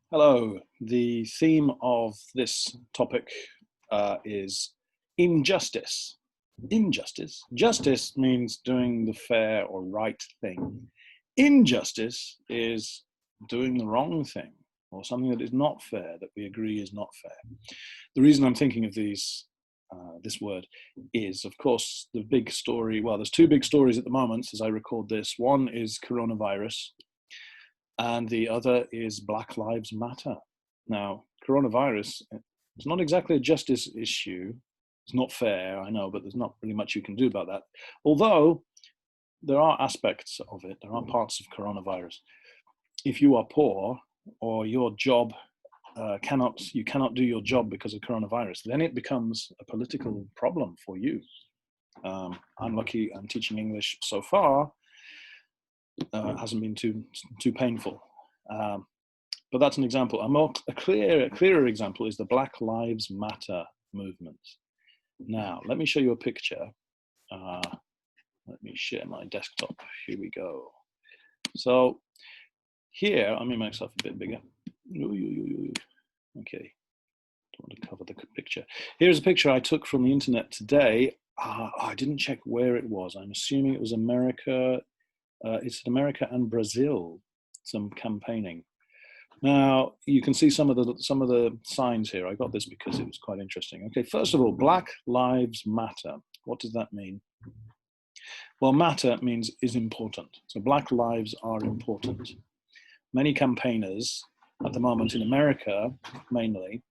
Hello. The theme of this topic is injustice. Injustice. Justice means doing the fair or right thing. Injustice is doing the wrong thing or something that is not fair, that we agree is not fair. The reason I'm thinking of this word is, of course, the big story. Well, there's two big stories at the moment as I record this. One is coronavirus, and the other is Black Lives Matter. Now, coronavirus, it's not exactly a justice issue. It's not fair, I know, but there's not really much you can do about that. Although there are aspects of it, there are parts of coronavirus. If you are poor or your job you cannot do your job because of coronavirus, then it becomes a political problem for you. I'm lucky I'm teaching English so far. It hasn't been too painful. But that's an example. A clearer example is the Black Lives Matter movement. Now, let me show you a picture. Let me share my desktop. Here we go. So here, I'm going to make myself a bit bigger. Okay, don't want to cover the picture. Here's a picture I took from the internet today. I didn't check where it was. I'm assuming it was America. It's in America and Brazil, some campaigning. Now, you can see some of the signs here. I got this because it was quite interesting. Okay, first of all, Black Lives Matter. What does that mean? Well, matter means is important. So black lives are important. Many campaigners at the moment in America, mainly,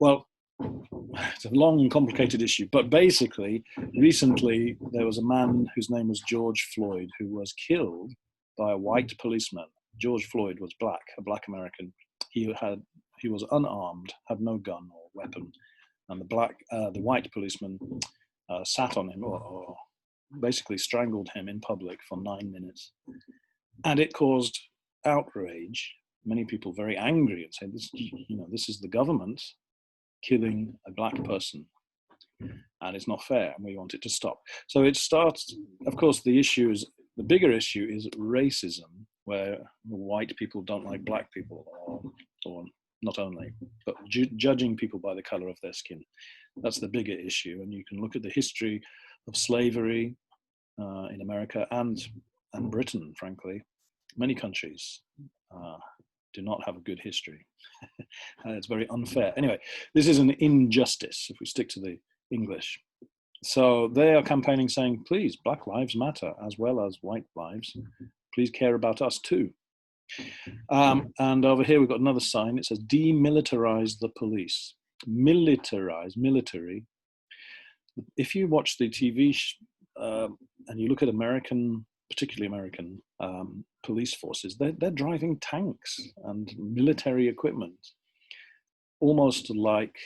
well, it's a long and complicated issue, but basically, recently there was a man whose name was George Floyd who was killed by a white policeman. George Floyd was black, a black American. He was unarmed, had no gun or weapon, and the white policeman sat on him or basically strangled him in public for 9 minutes, and it caused outrage. Many people very angry and said, this is the government killing a black person, and it's not fair, and we want it to stop. So it starts, of course, the bigger issue is racism, where white people don't like black people, or not only, but judging people by the color of their skin. That's the bigger issue, and you can look at the history of slavery in America and Britain, frankly. Many countries do not have a good history. It's very unfair. Anyway, this is an injustice, if we stick to the English. So they are campaigning saying, please, Black Lives Matter, as well as white lives. Please care about us too. And over here we've got another sign. It says, demilitarize the police. Militarize, military. If you watch the TV and you look at particularly American police forces, they're driving tanks and military equipment, almost like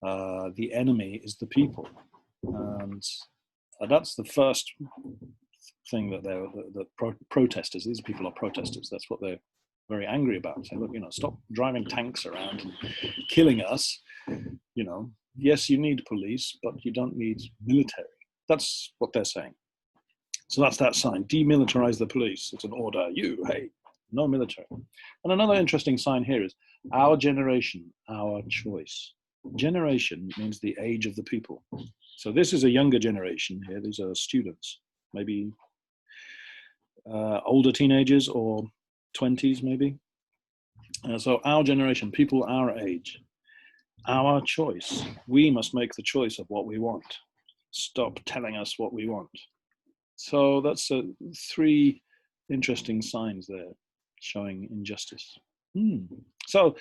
the enemy is the people. And that's the first thing that protesters, these people are protesters, that's what they're very angry about. Say, look, stop driving tanks around and killing us. Yes, you need police, but you don't need military. That's what they're saying. So that's that sign, demilitarize the police. It's an order, hey, no military. And another interesting sign here is our generation, our choice. Generation means the age of the people. So this is a younger generation here. These are students, maybe older teenagers or 20s maybe. So our generation, people our age, our choice. We must make the choice of what we want. Stop telling us what we want. So that's 3 interesting signs there showing injustice. So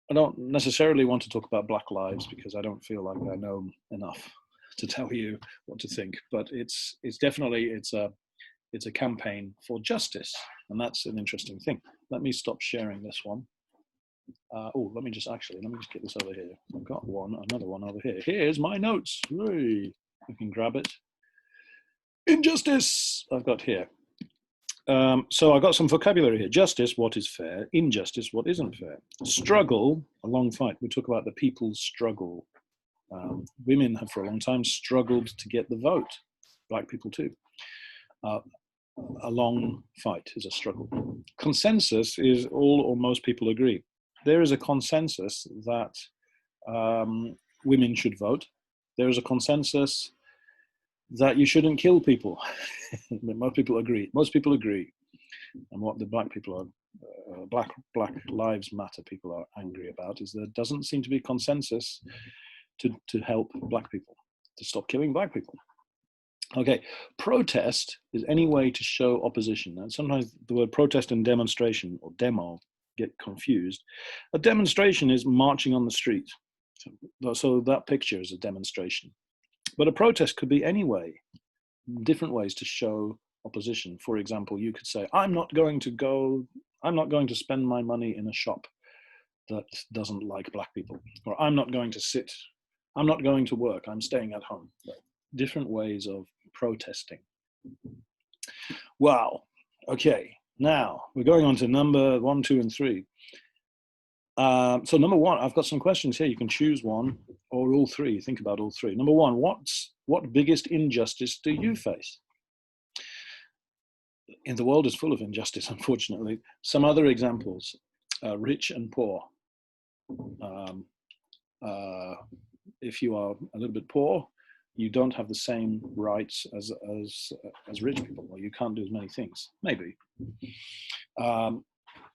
I don't necessarily want to talk about Black lives because I don't feel like I know enough to tell you what to think. But it's definitely a campaign for justice, and that's an interesting thing. Let me stop sharing this one. Let me just get this over here. I've got another one over here. Here's my notes. Hooray. You can grab it. Injustice, I've got here. So I've got some vocabulary here. Justice, what is fair. Injustice, what isn't fair. Struggle, a long fight. We talk about the people's struggle. Women have for a long time struggled to get the vote. Black people too. A long fight is a struggle. Consensus is all or most people agree. there is a consensus that women should vote. There is a consensus that you shouldn't kill people. Most people agree. Most people agree. And what the black people are, Black Lives Matter people are angry about is there doesn't seem to be consensus to help black people, to stop killing black people. Okay, protest is any way to show opposition. And sometimes the word protest and demonstration, or demo, get confused. A demonstration is marching on the street. So that picture is a demonstration. But a protest could be any way, different ways to show opposition. For example, you could say, I'm not going to spend my money in a shop that doesn't like black people. Or I'm not going to work, I'm staying at home. Different ways of protesting. Wow. Okay, now we're going on to number 1, 2, and 3. So number 1, I've got some questions here. You can choose one or all 3. Think about all 3. Number 1, what biggest injustice do you face? In the world is full of injustice, unfortunately. Some other examples: rich and poor. If you are a little bit poor, you don't have the same rights as rich people, or you can't do as many things. Maybe.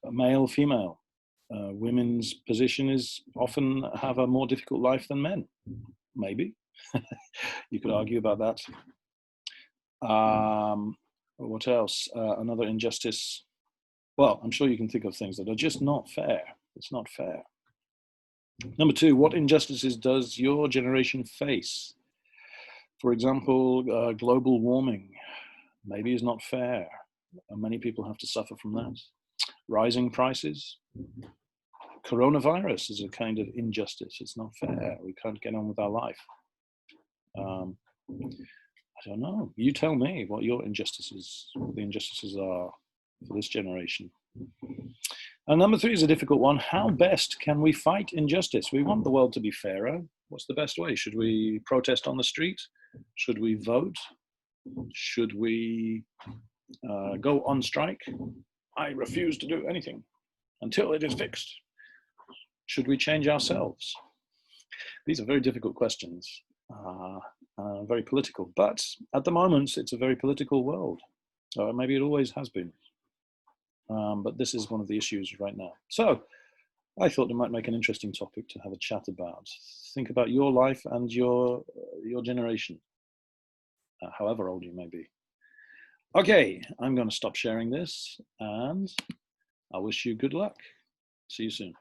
Male, female. Women's position is often have a more difficult life than men. Maybe. You could argue about that. What else? Another injustice. Well, I'm sure you can think of things that are just not fair. It's not fair. Number 2, what injustices does your generation face? For example, global warming maybe is not fair, and many people have to suffer from that. Rising prices. Coronavirus is a kind of injustice. It's not fair. We can't get on with our life. I don't know. You tell me what your injustices, what the injustices are for this generation. And number 3 is a difficult one. How best can we fight injustice? We want the world to be fairer. What's the best way? Should we protest on the street? Should we vote? Should we go on strike? I refuse to do anything until it is fixed. Should we change ourselves? These are very difficult questions, very political. But at the moment, it's a very political world. Maybe it always has been. But this is one of the issues right now. So I thought it might make an interesting topic to have a chat about. Think about your life and your generation, however old you may be. Okay, I'm going to stop sharing this, and I wish you good luck. See you soon.